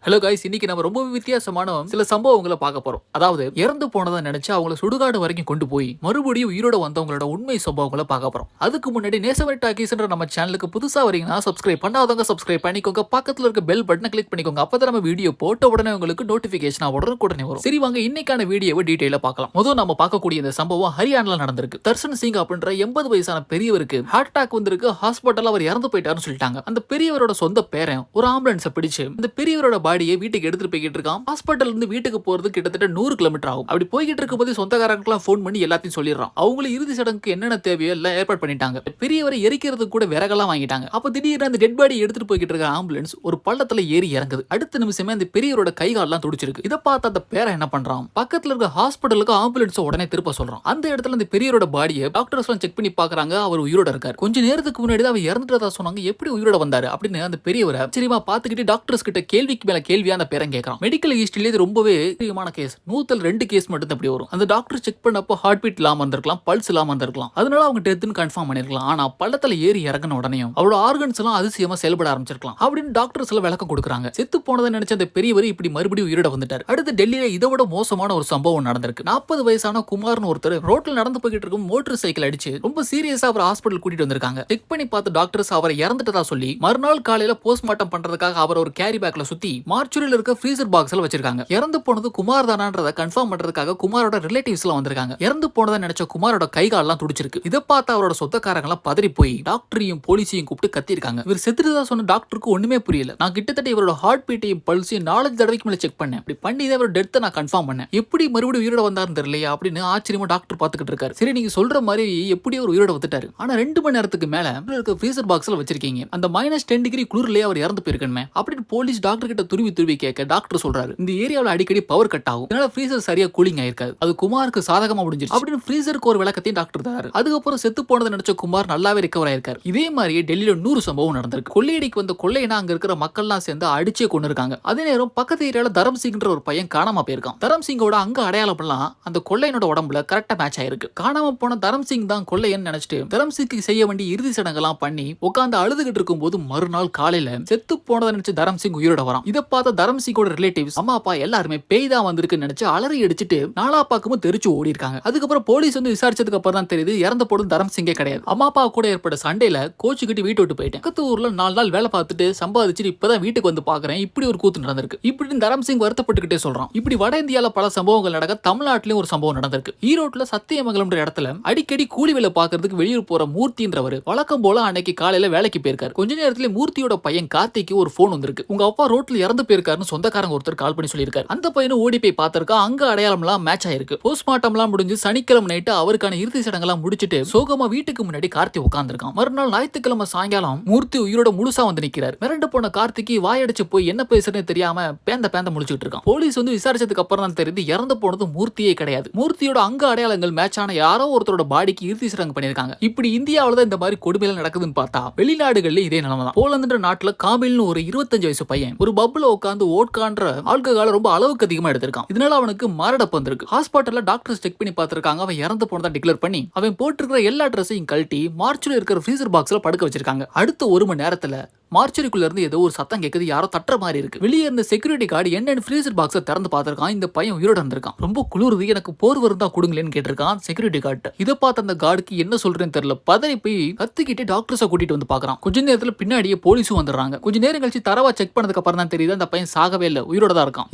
Hello guys, இன்னைக்கு நம்ம ரொம்ப வித்தியாசமான சில சம்பவங்களை பார்க்க போறோம். அதாவது இறந்து போனதை நினைச்சு அவங்களை சுடுகாடு வரைக்கும் கொண்டு போய் மறுபடியும் உயிரோட வந்தவங்களோட உண்மை சம்பவங்களை பார்க்க போறோம். அதுக்கு முன்னாடி நேசவரி டாக்கீஸ்ன்ற நம்ம சேனலுக்கு புதுசா வரீங்கன்னா சப்ஸ்கிரைப் பண்ணாதவங்க சப்ஸ்கிரைப் பண்ணிக்கோங்க. பக்கத்துல இருக்க பெல் பட்டனை கிளிக் பண்ணிக்கோங்க. அப்பதான் நம்ம வீடியோ போட்ட உடனே உங்களுக்கு நோட்டிபிகேஷன் உடனே வரும். சரி வாங்க இன்னைக்கான வீடியோவை டீடைலா பார்க்கலாம். முதல் நம்ம பார்க்கக்கூடிய இந்த சம்பவம் ஹரியானால நடந்திருக்கு. தர்ஷன் சிங் அப்படின்ற 80 வயசான பெரியவருக்கு ஹார்ட் அட்டாக் வந்திருக்கு. ஹாஸ்பிட்டல் அவர் இறந்து போயிட்டாருன்னு சொல்லிட்டாங்க. அந்த பெரியவரோட சொந்த பேரன் ஒரு ஆம்புலன்ஸை பிடிச்சு அந்த பெரியவரோட பாடியை வீட்டுக்கு எடுத்துட்டு போய்கிட்டு இருக்கான். ஹாஸ்பிட்டல் இருந்து வீட்டுக்கு போறது கிட்டத்தட்ட 100 கிலோமீட்டர் ஆகும். அப்படி போய்கிட்டு இருக்கும்போது சொந்தக்காரங்களுக்குலாம் ஃபோன் பண்ணி எல்லாத்தையும் சொல்லிடுறான். அவங்களும் இறுதி சடங்குக்கு என்னென்ன தேவையோ எல்லாம் ஏற்பாடு பண்ணிட்டாங்க. பெரியவரை எரிக்கிறதுக்கு கூட விறகெல்லாம் வாங்கிட்டாங்க. அப்ப திடீர்னு அந்த டெட் பாடி எடுத்துட்டு போய்கிட்டு இருக்க ஆம்புலன்ஸ் ஒரு பள்ளத்துல ஏறி இறங்குது. அடுத்த நிமிஷமே அந்த பெரியவரோட கை கால்லாம் துடிச்சிருக்கு. இதை பார்த்து அந்த பேரன் என்ன பண்றான், பக்கத்துல இருக்க ஹாஸ்பிட்டலுக்கு ஆம்புலன்ஸ் உடனே திருப்ப சொல்றான். அந்த இடத்துல அந்த பெரியவரோட பாடியை டாக்டர்ஸ் எல்லாம் செக் பண்ணி பாக்குறாங்க. அவர் உயிரோட இருக்காரு. கொஞ்ச நேரத்துக்கு முன்னாடி அவர் இறந்துட்டதா சொன்னாங்க. எப்படி உயிரோட வந்தாரு அப்படின்னு அந்த பெரியவரை சரிமா பாத்துக்கிட்டு டாக்டர்ஸ் கிட்ட கேள்விக்கு மேல கேள்வியா அந்த பேரன் கேட்கறான். மெடிக்கல் ஹிஸ்டரியில இது ரொம்பவே முக்கியமான கேஸ். 102 கேஸ் மட்டும் அப்படி வரும். அந்த டாக்டர் செக் பண்ணப்போ ஹார்ட் பீட் இல்லாம இருந்திருக்கலாம், பல்ஸ் இல்லாம இருந்திருக்கலாம். அதனால அவங்க டெத்னு கன்ஃபார்ம் பண்ணிருக்கலாம். ஆனா பள்ளத்துல ஏறி இறங்கின உடனே அவரோட ஆர்கன்ஸ் எல்லாம் அதிசயமா செயல்பட ஆரம்பிச்சிருக்கலாம் அப்படின்னு டாக்டர்ஸ் எல்லாம் விளக்கம் கொடுக்குறாங்க. செத்து போனதை நினைச்ச அந்த பெரியவர் இப்படி மறுபடியும் உயிரோட வந்துட்டார். அடுத்து டெல்லியில இதை விட மோசமான ஒரு சம்பவம் நடந்திருக்கு. 40 வயசான குமார்னு ஒருத்தர் ரோட்ல நடந்து போய்கிட்டு இருக்கும் மோட்டார் சைக்கிள் அடிச்சு ரொம்ப சீரியஸா அவர் ஹாஸ்பிட்டல் கூட்டிட்டு வந்திருக்காங்க. செக் பண்ணி பார்த்து டாக்டர்ஸ் அவரை இறந்துட்டதா சொல்லி மறுநாள் காலையில போஸ்ட்மார்ட்டம் பண்றதுக்காக அவர் ஒரு கேரி பேக்ல சுத்தி மார்ச்சுரியில இருக்க ஃப்ரீசர் பாக்ஸ்ல வச்சிருக்காங்க. இறந்து போனது குமார் தானான்றத கன்ஃபார்ம் பண்றதுக்காக குமாரோட ரிலேட்டிவ்ஸ் எல்லாம் வந்திருக்காங்க. இறந்து போனதை நினைச்ச குமாரோட கை கால் எல்லாம் துடிச்சிருக்கு. இதை பார்த்து அவரோட சொந்தக்காரங்க எல்லாம் பதறி போய் டாக்டரையும் போலீஸையும் கூப்பிட்டு கத்திருக்காங்க. இவர் செத்துட்டதா சொன்ன டாக்டருக்கு ஒண்ணுமே புரியல. நான் கிட்டத்தட்ட இவரோட ஹார்ட் பீட்டையும் பல்ஸையும் 4 தடவைக்கு மேல செக் பண்ணேன். இப்படி பண்ணி இவரோட டெத்தை நான் கன்ஃபார்ம் பண்ணேன். எப்படி மறுபடியும் உயிரோட வந்தாருன்னு தெரியலையா அப்படின்னு ஆச்சரியமா டாக்டர் பாத்துக்கிட்டு இருக்காரு. சரி நீங்க சொல்ற மாதிரி எப்படி ஒரு உயிரோட வந்துட்டாரு. ஆனா 2 மணி நேரத்துக்கு மேல இருக்க ஃப்ரீசர் பாக்ஸ்ல வச்சிருக்கீங்க. அந்த -10 டிகிரி குளிர்லயே அவர் இறந்து போயிருக்கணுமே அப்படின்னு போலீஸ் டாக்டர் கிட்ட துருவி கேட்க டாக்டர் சொல்றாரு, இந்த ஏரியாவில் அடிக்கடி பவர் கட் ஆகும். இதனால ஃப்ரீசர் சரியா கூலிங் ஆயிருக்காது. அது குமாருக்கு சாதகமா முடிஞ்சிருச்சு அப்படின்னு ஃப்ரீசருக்கு ஒரு விளக்கத்தையும் டாக்டர் தராரு. அதுக்கப்புறம் செத்து போனதை நினைச்ச குமார் நல்லாவே ரிகவர் ஆயிருக்காரு. இதே மாதிரியே டெல்லியில 100 சம்பவம் நடந்திருக்கு. கொள்ளையடிக்கு வந்த கொள்ளையனா அங்க இருக்கிற மக்கள்லாம் சேர்ந்து அடிச்சே கொண்டு இருக்காங்க. அதே நேரம் பக்கத்து ஏரியால தரம் சிங்ன்ற ஒரு பையன் காணாம போயிருக்கான். தரம் சிங்கோட அங்க அடையாளம் எல்லாம் அந்த கொள்ளையனோட உடம்புல கரெக்டா மேட்ச் ஆயிருக்கு. காணாம போன தரம் சிங் தான் கொள்ளையன் நினைச்சிட்டு தரம் சிங்க்கு செய்ய வேண்டிய இறுதி சடங்கெல்லாம் பண்ணி உட்கார்ந்து அழுதுகிட்டு இருக்கும் போது மறுநாள் காலையில செத்து போனதை நினைச்சு தரம் சிங் உயிரோட வரான். இதை பார்த்த தரம் சிங்கோட ரிலேட்டிவ்ஸ் அம்மா அப்பா எல்லாருமே பேய் தான் வந்திருக்கு நினைச்சு அலறி அடிச்சுட்டு நாலா பாக்கமும் தெரிச்சு ஓடி இருக்காங்க. அதுக்கப்புறம் போலீஸ் வந்து விசாரிச்சதுக்கு அப்புறம் தான் தெரியுது இறந்த போடும் தரம் சிங்கே கிடையாது. அம்மா அப்பா கூட ஏற்பட்ட சண்டையில கோச்சுக்கிட்டு வீட்டு விட்டு போயிட்டேன். பக்கத்து ஊர்ல 4 நாள் வேலை பார்த்துட்டு சம்பாதிச்சுட்டு இப்பதான் வீட்டுக்கு வந்து பாக்குறேன். இப்படி ஒரு கூத்து நடந்திருக்கு. இப்படி தரம் சிங் வருத்தப்பட்டுக்கிட்டே சொல்றான். இப்படி வட இந்தியால பல சம்பவங்கள் நடக்க தமிழ்நாட்டிலும் ஒரு சம்பவம் நடந்திருக்கு. ஈரோட்ல சத்தியமங்கலம் இடத்துல அடிக்கடி கூலி வேலை பாக்குறதுக்கு வெளியூர் போற மூர்த்தின்றவர் வழக்கம் போல அன்னைக்கு காலையில வேலைக்கு போயிருக்காரு. கொஞ்ச நேரத்துல மூர்த்தியோட பையன் கார்த்திக்கு ஒரு போன் வந்திருக்கு. உங்க அப்பா ரோட்ல இறந்து போயிருக்காருன்னு சொந்தக்காரங்க ஒருத்தர் கால் பண்ணி சொல்லியிருக்காரு. அந்த பையனும் ஓடி போய் பார்த்திருக்கா. அங்க அடையாளம்லாம் மேட்ச் ஆயிருக்கு. போஸ்ட்மார்ட்டம்லாம் முடிஞ்சு சனிக்கிழமை நைட்டு அவருக்கான இறுதி சடங்கெல்லாம் முடிச்சிட்டு சோகமா வீட்டுக்கு முன்னாடி கார்த்தி உட்கார்ந்திருக்கான். மறுநாள் ஞாயிற்றுக்கிழமை சாயங்காலம் மூர்த்தி உயிரோட முழுசா வந்து நிக்கிறார். மிரண்டு போன கார்த்திக்கு வாயடிச்சு போய் என்ன பேசுறதுன்னு தெரியாம பேந்த முழிச்சிட்டு இருக்கான். போலீஸ் வந்து விசாரிச்சதுக்கு அப்புறம் தான் தெரியுது இறந்து போனது மூர்த்தியே கிடையாது. மூர்த்தியோட அங்க அடையாளங்கள் மேட்ச் ஆன யாரோ ஒருத்தரோட பாடிக்கு இறுதி சடங்கு பண்ணிருக்காங்க. இப்படி இந்தியாவில தான் இந்த மாதிரி கொடுமையில நடக்குதுன்னு பார்த்தா வெளிநாடுகள்ல இதே நிலைமை தான். போலந்துன்ற நாட்டுல காபில்னு ஒரு 25 வயசு பையன் ஒரு பப்ல உட்கார்ந்து ஓட்கான்ற ஆல்கஹால் ரொம்ப அளவுக்கு அதிகமா எடுத்திருக்கான். இதனால அவனுக்கு மாரடைப்பு வந்திருக்கு. ஹாஸ்பிட்டல்ல டாக்டர்ஸ் செக் பண்ணி பார்த்திருக்காங்க. அவன் இறந்து போனதா டிக்ளேர் பண்ணி அவன் போட்டிருக்கிற எல்லா ட்ரெஸ்ஸையும் கழட்டி மார்ச்சுல இருக்கிற ஃப்ரீசர் பாக்ஸ்ல படுக்க வச்சிருக்காங்க. அடுத்த 1 மணி நேரத்துல மார்ச்சரிக்குள்ள இருந்து ஏதோ ஒரு சத்தம் கேட்குது. யாரோ தட்டுற மாதிரி இருக்கு. வெளியே இருந்த செக்யூரிட்டி கார்டு என்னன்னு ஃப்ரீசர் பாக்ஸை திறந்து பார்த்திருக்கான். இந்த பையன் உயிரோட இருந்திருக்கான். ரொம்ப குளிருது, எனக்கு போர் வருந்தா கொடுங்களேன்னு கேட்டிருக்கான் செக்யூரிட்டி கார்டு. இதை பார்த்து அந்த கார்டுக்கு என்ன சொல்றேன்னு தெரியல. பதறி போய் கத்திக்கிட்டு டாக்டர்ஸை கூட்டிட்டு வந்து பாக்குறான். கொஞ்ச நேரத்துல பின்னாடியே போலீஸும் வந்துடுறாங்க. கொஞ்ச நேரம் கழிச்சு தரவா செக் பண்ணதுக்கு அப்புறம் தான் தெரியுது அந்த பையன் சாகவே இல்லை, உயிரோட தான் இருக்கான்.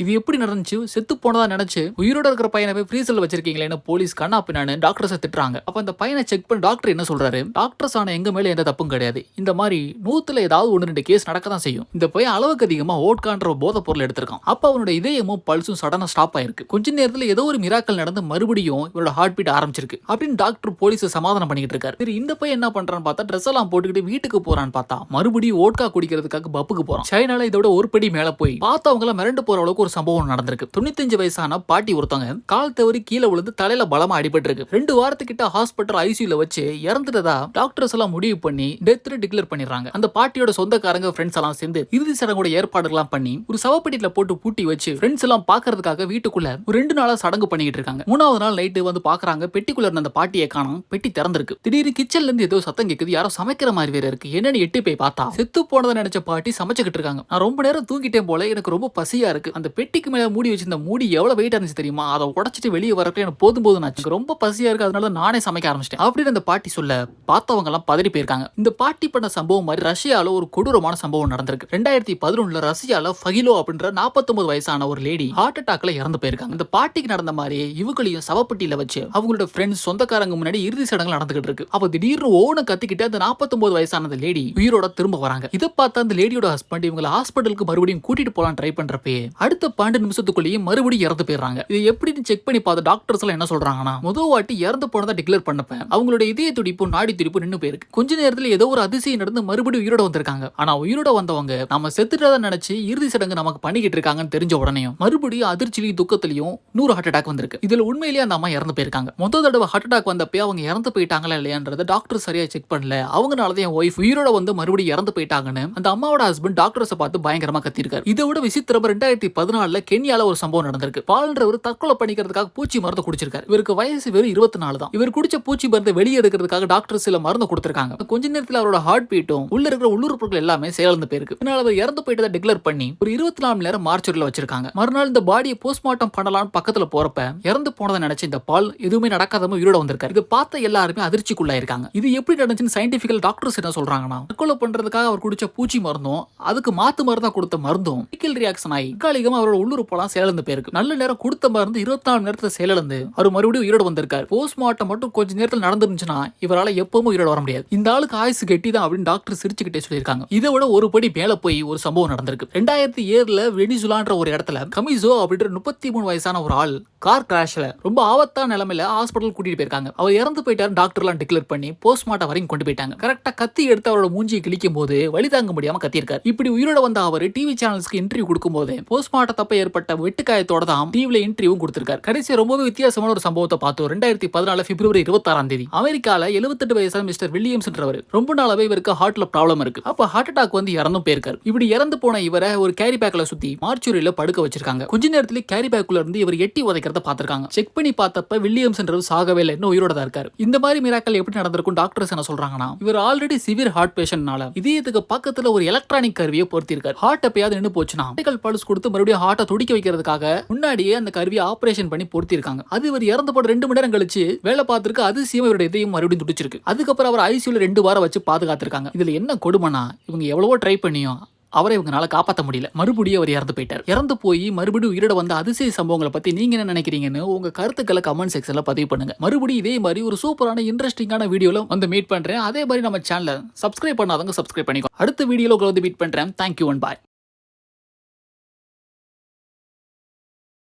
இது எப்படி நடந்துச்சு, செத்து போனதா நினைச்சு உயிரோட இருக்கிற பையனை போய் ஃப்ரீசர்ல வச்சிருக்கீங்களேன்னு போலீஸ் கண்ணா பின்னான்னு டாக்டர்ஸை திட்டுறாங்க. அப்ப அந்த பையனை செக் பண்ணி டாக்டர் என்ன சொல்றாரு, டாக்டர்ஸ் ஆன எங்க மேல எந்த தப்பும் கிடையாது. இந்த மாதிரி 100ல ஏதாவது 1-2 கேஸ் நடக்க செய்யும். இந்த பையன் அளவுக்கு அதிகமா ஓட்கான்ற போதை பொருள் எடுத்திருக்கான். அப்ப அவனோட இதயமும் பல்ஸும் சடனா ஸ்டாப் ஆயிருக்கு. கொஞ்ச நேரத்துல ஏதோ ஒரு மிராக்கல் நடந்து மறுபடியும் இவரோட ஹார்ட் பீட் ஆரம்பிச்சிருக்கு அப்படின்னு டாக்டர் போலீஸ் சமாதானம் பண்ணிட்டு இருக்காரு. சரி இந்த பையன் என்ன பண்றான்னு பார்த்தா ட்ரெஸ் எல்லாம் போட்டுக்கிட்டு வீட்டுக்கு போறான்னு பார்த்தா மறுபடியும் ஓட்கா குடிக்கிறதுக்காக பப்புக்கு போறான். சைனால இதோட ஒரு படி மேல போய் பார்த்தவங்க மிரண்டு போற அளவுக்கு ஒரு சம்பவம் நடந்திருக்கு. 95 வயசான பாட்டி ஒருத்தவங்க கால் தவறி கீழே விழுந்து தலையில பலமா அடிபட்டு இருக்கு. 2 வாரத்துக்கிட்ட ஹாஸ்பிட்டல் ஐசியூல வச்சு இறந்துட்டதா டாக்டர்ஸ் எல்லாம் முடிவு பண்ணி டெத் டிக்ளேர் பண்ணிடுறாங்க. அந்த பாட்டியோட சொந்த சொந்தக்காரங்க ஃப்ரெண்ட்ஸ் எல்லாம் சேர்ந்து இறுதி சடங்கோட ஏற்பாடுலாம் பண்ணி ஒரு சவப்பெட்டியில போட்டு பூட்டி வச்சு ஃப்ரெண்ட்ஸ் எல்லாம் பாக்குறதுக்காக வீட்டுக்குள்ள ஒரு 2 நாளா சடங்கு பண்ணிட்டு இருக்காங்க. 3வது நாள் நைட்டு வந்து பாக்குறாங்க, பெட்டிக்குள்ள இருந்த அந்த பாட்டியை காணோம். பெட்டி திறந்திருக்கு. திடீர்னு கிச்சன்ல இருந்து ஏதோ சத்தம் கேக்குது. யாரோ சமைக்கிற மாதிரி வேற இருக்கு. என்னன்னு எட்டி போய் பார்த்தா செத்து போனதை நினைச்ச பாட்டி சமைச்சுக்கிட்டு இருக்காங்க. நான் ரொம்ப நேரம் தூங்கிட்டேன் போல, எனக்கு ரொம்ப பசியா இருக்கு. அந்த பெட்டிக்கு மேல மூடி வச்சிருந்த மூடி எவ்வளவு வெயிட் இருந்துச்சு தெரியுமா? அதை உடைச்சிட்டு வெளியே வரப்ப எனக்கு போதும் ஆச்சு. ரொம்ப பசியா இருக்கு, அதனால நானே சமைக்க ஆரம்பிச்சிட்டேன் அப்படின்னு அந்த பாட்டி சொல்ல பார்த்தவங்க எல்லாம் பதறி போயிருக்காங்க. இந்த பாட்டி பண்ண சம்பவம் மாதிரி ரஷ்யால ஒரு கொடூரமான சம்பவம் நடந்திருக்கு. 2011 ரஷ்யால ஃபகிலோ அப்படின்ற 49 வயசான ஒரு லேடி ஹார்ட் அட்டாக்ல இறந்து போயிருக்காங்க. இந்த பாட்டிக்கு நடந்த மாதிரி இவங்களையும் சவப்பெட்டியில வச்சு அவங்களோட ஃப்ரெண்ட்ஸ் சொந்தக்காரங்க முன்னாடி இறுதி சடங்கு நடந்துகிட்டு இருக்கு. அப்ப திடீர்னு ஓன கத்திக்கிட்டு அந்த 49 வயசான அந்த லேடி உயிரோட திரும்ப வராங்க. இதை பார்த்த அந்த லேடியோட ஹஸ்பண்ட் இவங்களை ஹாஸ்பிட்டலுக்கு மறுபடியும் கூட்டிட்டு போலாம் ட்ரை பண்றப்பே அடுத்த 12 நிமிஷத்துக்குள்ளேயே மறுபடியும் இறந்து போயிடுறாங்க. இது எப்படின்னு செக் பண்ணி பார்த்த டாக்டர்ஸ் எல்லாம் என்ன சொல்றாங்கன்னா, முதல் வாட்டி இறந்து போனதா டிக்ளேர் பண்ணப்ப அவங்களோட இதய துடிப்பு நாடி துடிப்பு நின்னு போயிருக்கு. கொஞ்ச நேரத்துல ஏதோ ஒரு அதிசயம் நடந்து மறுபடியும் உயிரோட வந்திருக்காங்க. ஆனா உயிரோட வந்தவங்க நம்ம செத்துட்டதா நினைச்சு இறுதி சடங்கு நமக்கு பண்ணிக்கிட்டு இருக்காங்கன்னு தெரிஞ்ச உடனே மறுபடியும் அதிர்ச்சியிலையும் துக்கத்திலையும் 100 ஹார்ட் அட்டாக் வந்திருக்கு. இதுல உண்மையிலேயே அந்த அம்மா இறந்து போயிருக்காங்க. முதல் தடவை ஹார்ட் அட்டாக் வந்தப்ப அவங்க இறந்து போயிட்டாங்களா இல்லையான்றத டாக்டர் சரியா செக் பண்ணல. அவங்கனாலதான் என் ஒய்ஃப் உயிரோட வந்து மறுபடியும் இறந்து போயிட்டாங்கன்னு அந்த அம்மாவோட ஹஸ்பண்ட் டாக்டர்ஸை பார்த்து பயங்கரமா கத்திருக்காரு. இதை விட விசித்திரம் 2014 கென்யால ஒரு சம்பவம் நடந்திருக்கு. பால்ன்றவர் தற்கொலை பண்ணிக்கிறதுக்காக பூச்சி மருந்து குடிச்சிருக்காரு. இவருக்கு வயசு வெறும் 24 தான். இவர் குடிச்ச பூச்சி மருந்து வெளியே எடுக்கிறதுக்காக டாக்டர் சில மருந்து கொடுத்திருக்காங்க. கொஞ்ச நேரத்தில் அவரோட ஹார்ட் பீட்டும் உள்ள இருக்கிற உள்ளுறுப்புகள் எல்லாமே செயலிழந்து போயிருக்கு. இதனால அவர் இறந்து போயிட்டதை டிக்ளேர் பண்ணி ஒரு 24 மணி நேரம் மார்ச்சுரியில வச்சிருக்காங்க. மறுநாள் இந்த பாடியை போஸ்ட்மார்ட்டம் பண்ணலாம்னு பக்கத்துல போறப்ப இறந்து போனதை நினைச்சு இந்த பால் எதுவுமே நடக்காதம உயிரோட வந்திருக்காரு. இது பார்த்த எல்லாருமே அதிர்ச்சிக்குள்ளாயிருக்காங்க. இது எப்படி நடந்துச்சுன்னு சயின்டிபிக்கல் டாக்டர்ஸ் என்ன சொல்றாங்கன்னா, தற்கொலை பண்றதுக்காக அவர் குடிச்ச பூச்சி மருந்தும் அதுக்கு மாத்து மருந்தா கொடுத்த மருந்தும் கெமிக்கல் ரியாக்ஷன் ஆகி தற்காலிகமா அவரோட உள்ளுறுப்பெல்லாம் செயலிழந்து போயிருக்கு. நல்ல நேரம் கொடுத்த மருந்து 24 மணி நேரத்துல செயலிழந்து அவர் மறுபடியும் உயிரோட வந்திருக்காரு. போஸ்ட்மார்ட்டம் மட்டும் கொஞ்ச நேரத்தில் நடந்துருந்துச்சுன்னா இவரால எப்பவும் உயிரோட வர முடியாது. இந்த ஆளுக்கு ஆயுசு கெட்டிதான் அப்படின்னு டாக்டர் சிரிச்சுக்கிட்டே சொல்லியிருக்காங்க. இதை விட ஒரு படி மேல போய் ஒரு சம்பவம் நடந்திருக்கு. 2007 வெனிசுலான்ற ஒரு இடத்துல கமிசோ அப்படின்ற 33 வயசான ஒரு ஆள் கார் கிராஷ்ல ரொம்ப ஆபத்தான நிலைமையில ஹாஸ்பிட்டல் கூட்டிட்டு போயிருக்காங்க. அவர் இறந்து போயிட்டாரு டாக்டர்லாம் டிக்ளேர் பண்ணி போஸ்ட்மார்ட்டம் வரைக்கும் கொண்டு போயிட்டாங்க. கரெக்டா கத்தி எடுத்து அவரோட மூஞ்சியை கிழிக்கும் போது வலி தாங்க முடியாம கத்தியிருக்காரு. இப்படி உயிரோட வந்த அவர் டிவி சேனல்ஸ்க்கு இன்டர்வியூ கொடுக்கும் போது போஸ்ட்மார்ட்டம் தப்ப ஏற்பட்ட வெட்டுக்காயத்தோட தான் டிவில இன்டர்வியூ கொடுத்திருக்காரு. கடைசி ரொம்பவே வித்தியாசமான ஒரு சம்பவத்தை பார்த்தோம். 2014 பிப்ரவரி 26ஆம் தேதி அமெரிக்கால 78 வயசான மிஸ்டர் வில்லியம்ஸ்ன்றவர் ரொம்ப நாளாவே இவருக்கு ஹார்ட்ல ப்ராப்ளம் இருக்கு. அப்ப ஹார்ட் அட்டாக் வந்து இறந்தும் போயிருக்காரு. இப்படி இறந்து போன இவரை ஒரு கேரி பேக்ல சுத்தி மார்ச்சுரியில படுக்க வச்சிருக்காங்க. கொஞ்ச நேரத்துல கேரி பேக்குள்ள இருந்து இவர் எட்டி உதைக்கிறத பார்த்திருக்காங்க. செக் பண்ணி பார்த்தப்ப வில்லியம்ஸ்ன்றது சாகவே இல்லை, இன்னும் உயிரோட தான் இருக்காரு. இந்த மாதிரி மிராக்கல் எப்படி நடந்திருக்கும் டாக்டர்ஸ் என்ன சொல்றாங்கன்னா, இவர் ஆல்ரெடி சிவியர் ஹார்ட் பேஷண்ட்னால இதயத்துக்கு பக்கத்துல ஒரு எலக்ட்ரானிக் கருவியை பொருத்திருக்காரு. ஹார்ட் எப்பயாவது நின்னு போச்சுன்னா மெடிக்கல் பல்ஸ் கொடுத்து மறுபடியும் ஹார்ட்டை துடிக்க வைக்கிறதுக்காக முன்னாடியே அந்த கருவியை ஆபரேஷன் பண்ணி பொருத்திருக்காங்க. அது இவர் இறந்து போட 2 மணி நேரம் கழிச்சு வேலை பார்த்திருக்கு. அதிசயம் இவருடைய இதயம் மறுபடியும் துடிச்சிருக்கு. அதுக்கப்புறம் அவர் ஐசியூல 2 வாரம் வச்சு பாதுகாத்திருக்காங்க. இதுல என்ன கொடுமைனா, இவங்க எவ்வளவோ ட்ரை பண்ணியும் அவரை இவங்களால காப்பாற்ற முடியல. மறுபடியும் அவர் இறந்து போயிட்டார். இறந்து போய் மறுபடியும் உயிரோட வந்த அதிசய சம்பவங்களை பத்தி நீங்க என்ன நினைக்கிறீங்கன்னு உங்க கருத்துக்களை கமெண்ட் செக்ஷன்ல பதிவு பண்ணுங்க. மறுபடியும் இதே மாதிரி ஒரு சூப்பரான இன்ட்ரெஸ்டிங்கான வீடியோல வந்து மீட் பண்றேன். அதே மாதிரி நம்ம சேனலை சப்ஸ்கிரைப் பண்ணாதவங்க சப்ஸ்கிரைப் பண்ணிக்கோ. அடுத்த வீடியோல உங்களை வந்து மீட் பண்றேன். Thank you and bye.